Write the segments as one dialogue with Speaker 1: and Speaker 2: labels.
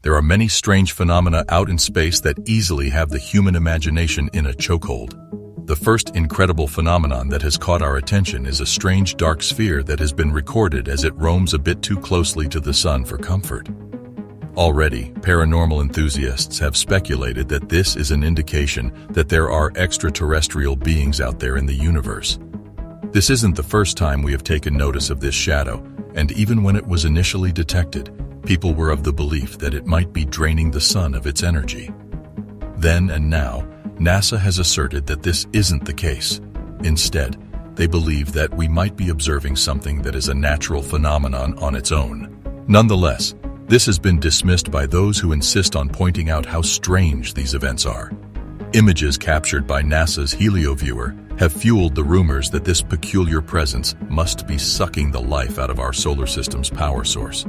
Speaker 1: There are many strange phenomena out in space that easily have the human imagination in a chokehold. The first incredible phenomenon that has caught our attention is a strange dark sphere that has been recorded as it roams a bit too closely to the sun for comfort. Already, paranormal enthusiasts have speculated that this is an indication that there are extraterrestrial beings out there in the universe. This isn't the first time we have taken notice of this shadow, and even when it was initially detected, people were of the belief that it might be draining the sun of its energy. Then and now, NASA has asserted that this isn't the case. Instead, they believe that we might be observing something that is a natural phenomenon on its own. Nonetheless, this has been dismissed by those who insist on pointing out how strange these events are. Images captured by NASA's HelioViewer have fueled the rumors that this peculiar presence must be sucking the life out of our solar system's power source.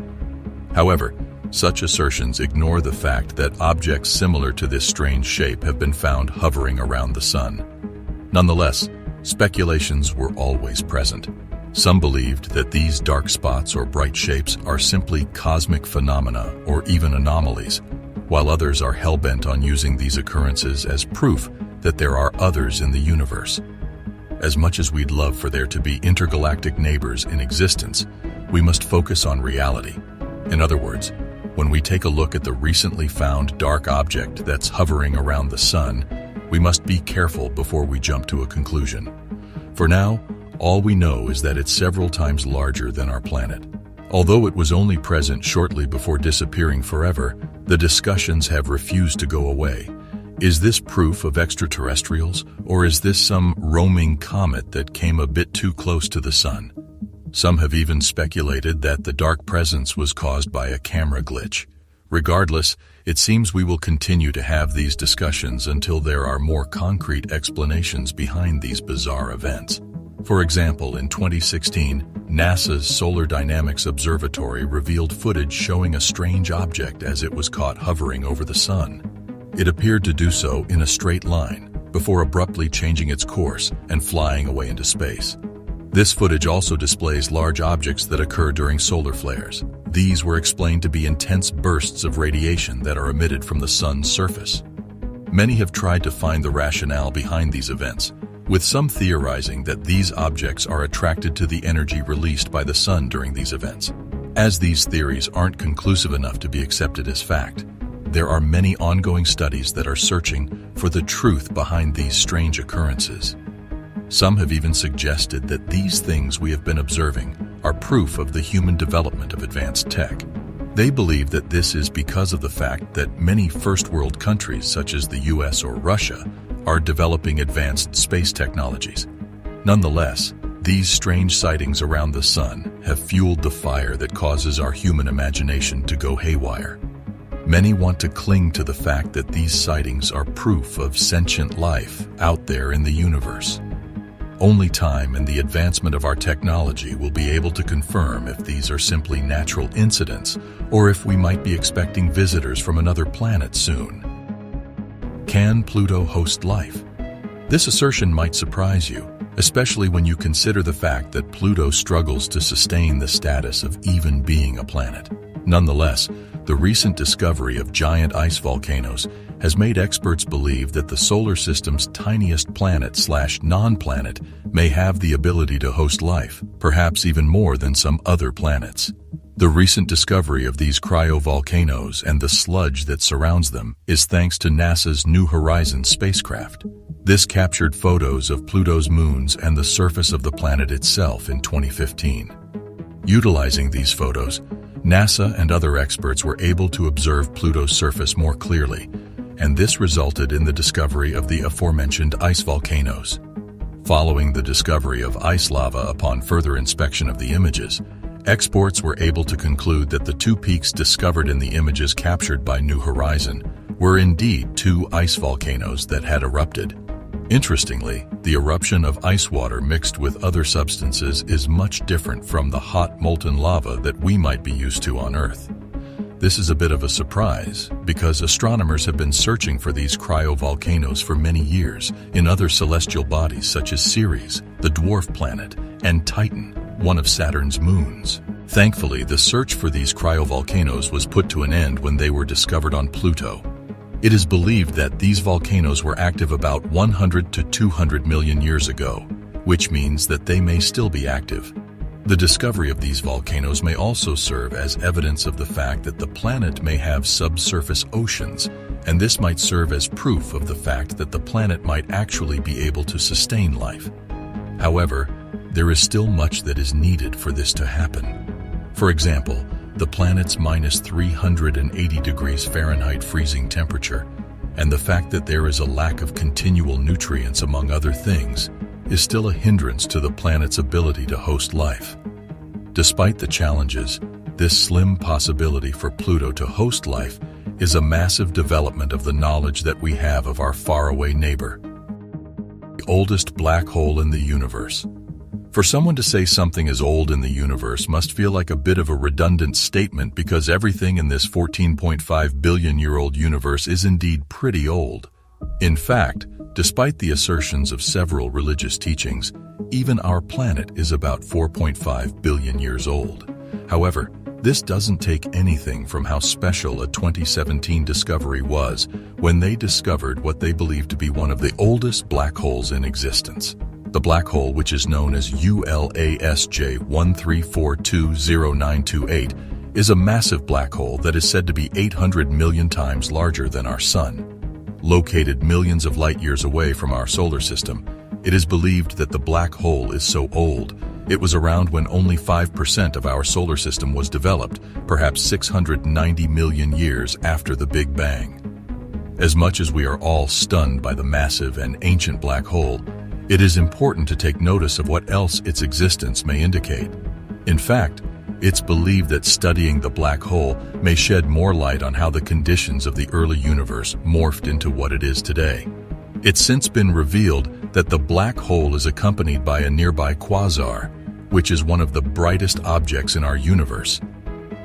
Speaker 1: However, such assertions ignore the fact that objects similar to this strange shape have been found hovering around the sun. Nonetheless, speculations were always present. Some believed that these dark spots or bright shapes are simply cosmic phenomena or even anomalies, while others are hell-bent on using these occurrences as proof that there are others in the universe. As much as we'd love for there to be intergalactic neighbors in existence, we must focus on reality. In other words, when we take a look at the recently found dark object that's hovering around the sun, we must be careful before we jump to a conclusion. For now, all we know is that it's several times larger than our planet. Although it was only present shortly before disappearing forever, the discussions have refused to go away. Is this proof of extraterrestrials, or is this some roaming comet that came a bit too close to the sun? Some have even speculated that the dark presence was caused by a camera glitch. Regardless, it seems we will continue to have these discussions until there are more concrete explanations behind these bizarre events. For example, in 2016, NASA's Solar Dynamics Observatory revealed footage showing a strange object as it was caught hovering over the sun. It appeared to do so in a straight line, before abruptly changing its course and flying away into space. This footage also displays large objects that occur during solar flares. These were explained to be intense bursts of radiation that are emitted from the sun's surface. Many have tried to find the rationale behind these events, with some theorizing that these objects are attracted to the energy released by the sun during these events. As these theories aren't conclusive enough to be accepted as fact, there are many ongoing studies that are searching for the truth behind these strange occurrences. Some have even suggested that these things we have been observing are proof of the human development of advanced tech. They believe that this is because of the fact that many first-world countries, such as the US or Russia, are developing advanced space technologies. Nonetheless, these strange sightings around the sun have fueled the fire that causes our human imagination to go haywire. Many want to cling to the fact that these sightings are proof of sentient life out there in the universe. Only time and the advancement of our technology will be able to confirm if these are simply natural incidents or if we might be expecting visitors from another planet soon. Can Pluto host life? This assertion might surprise you, especially when you consider the fact that Pluto struggles to sustain the status of even being a planet. Nonetheless, the recent discovery of giant ice volcanoes has made experts believe that the solar system's tiniest planet/non-planet may have the ability to host life, perhaps even more than some other planets. The recent discovery of these cryovolcanoes and the sludge that surrounds them is thanks to NASA's New Horizons spacecraft. This captured photos of Pluto's moons and the surface of the planet itself in 2015. Utilizing these photos, NASA and other experts were able to observe Pluto's surface more clearly, and this resulted in the discovery of the aforementioned ice volcanoes. Following the discovery of ice lava upon further inspection of the images, experts were able to conclude that the two peaks discovered in the images captured by New Horizons were indeed two ice volcanoes that had erupted. Interestingly, the eruption of ice water mixed with other substances is much different from the hot molten lava that we might be used to on Earth. This is a bit of a surprise because astronomers have been searching for these cryovolcanoes for many years in other celestial bodies such as Ceres, the dwarf planet, and Titan, one of Saturn's moons. Thankfully, the search for these cryovolcanoes was put to an end when they were discovered on Pluto. It is believed that these volcanoes were active about 100 to 200 million years ago, which means that they may still be active. The discovery of these volcanoes may also serve as evidence of the fact that the planet may have subsurface oceans, and this might serve as proof of the fact that the planet might actually be able to sustain life. However, there is still much that is needed for this to happen. For example, the planet's minus 380 degrees Fahrenheit freezing temperature, and the fact that there is a lack of continual nutrients, among other things, is still a hindrance to the planet's ability to host life. Despite the challenges, this slim possibility for Pluto to host life is a massive development of the knowledge that we have of our faraway neighbor. The oldest black hole in the universe. For someone to say something is old in the universe must feel like a bit of a redundant statement, because everything in this 14.5 billion-year-old universe is indeed pretty old. In fact, despite the assertions of several religious teachings, even our planet is about 4.5 billion years old. However, this doesn't take anything from how special a 2017 discovery was when they discovered what they believe to be one of the oldest black holes in existence. The black hole, which is known as ULASJ 13420928, is a massive black hole that is said to be 800 million times larger than our Sun. Located millions of light years away from our solar system, it is believed that the black hole is so old, it was around when only 5% of our solar system was developed, perhaps 690 million years after the Big Bang. As much as we are all stunned by the massive and ancient black hole, it is important to take notice of what else its existence may indicate. In fact, it's believed that studying the black hole may shed more light on how the conditions of the early universe morphed into what it is today. It's since been revealed that the black hole is accompanied by a nearby quasar, which is one of the brightest objects in our universe.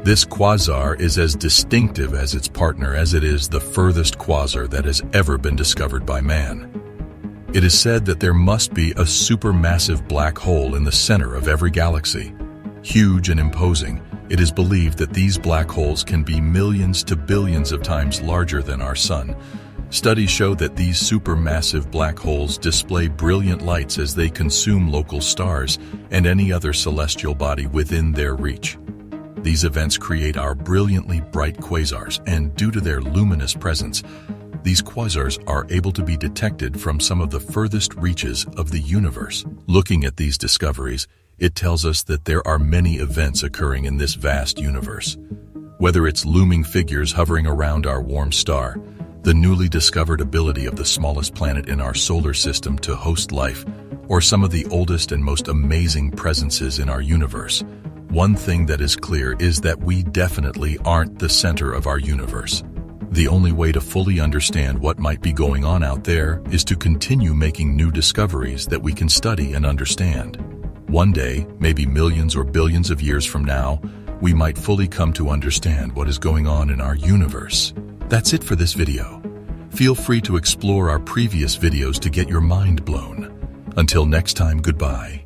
Speaker 1: This quasar is as distinctive as its partner, as it is the furthest quasar that has ever been discovered by man. It is said that there must be a supermassive black hole in the center of every galaxy. Huge and imposing, it is believed that these black holes can be millions to billions of times larger than our Sun. Studies show that these supermassive black holes display brilliant lights as they consume local stars and any other celestial body within their reach. These events create our brilliantly bright quasars, and due to their luminous presence, these quasars are able to be detected from some of the furthest reaches of the universe. Looking at these discoveries, it tells us that there are many events occurring in this vast universe. Whether it's looming figures hovering around our warm star, the newly discovered ability of the smallest planet in our solar system to host life, or some of the oldest and most amazing presences in our universe, one thing that is clear is that we definitely aren't the center of our universe. The only way to fully understand what might be going on out there is to continue making new discoveries that we can study and understand. One day, maybe millions or billions of years from now, we might fully come to understand what is going on in our universe. That's it for this video. Feel free to explore our previous videos to get your mind blown. Until next time, goodbye.